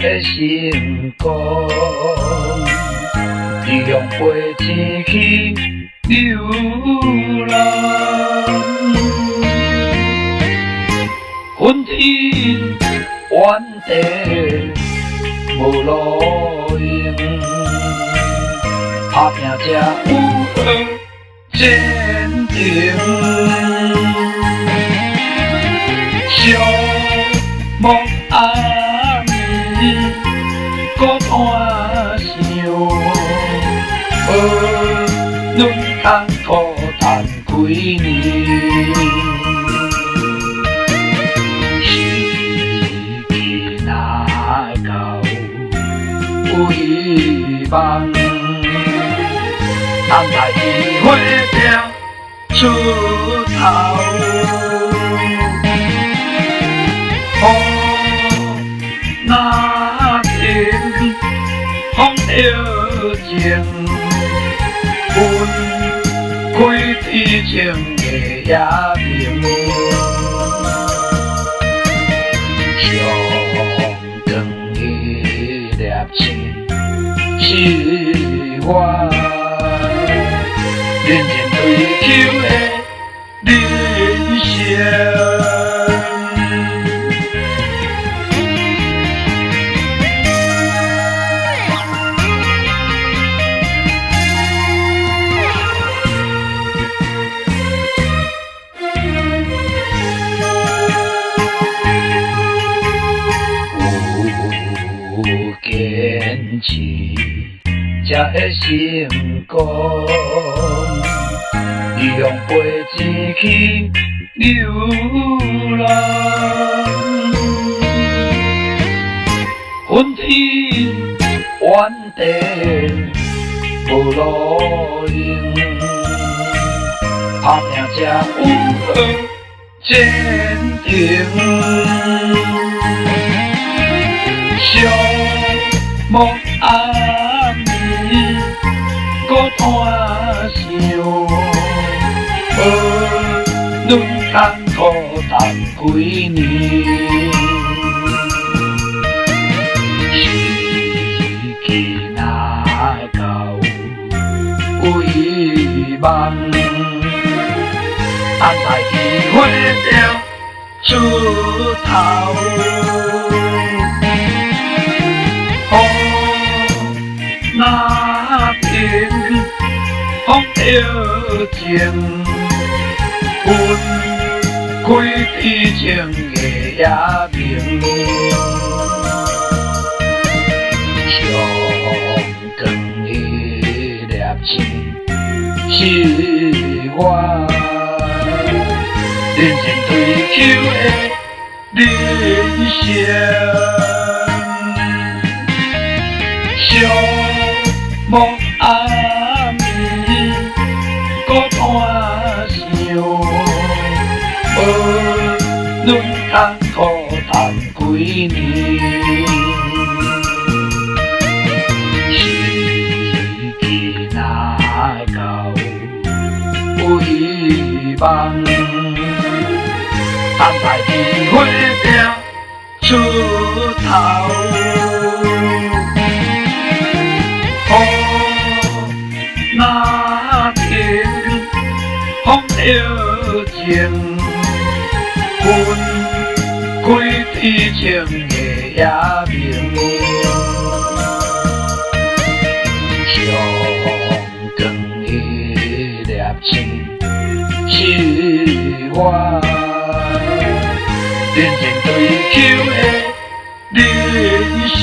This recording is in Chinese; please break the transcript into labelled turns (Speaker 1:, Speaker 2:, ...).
Speaker 1: 会成功。你用飞钱去流浪，昏天怨地无路用，打拼才有好前程。寂寞暗暝，孤单想，论艰苦赚几年。时机若到，有希望，等待机会拼出头。那天风摇情，阮开天情的夜明，上长的粒星是我认真追求的人生。坚持才会成功，你用飞钱去流浪，昏天怨地无路用，打拼才有好前程。寂寞暗暝，孤单想，论艰苦赚几年。时机若到，有希望，等待机会拼出头。那天风摇情，阮开天情的夜明，上长的粒星是我认真追求的人生。寂寞暗暝，孤单想，论艰苦赚几年。时机若到，有希望，等待机会拼出头。那天风摇情，阮开天情的夜明，上长的粒星是我认真追求的人生。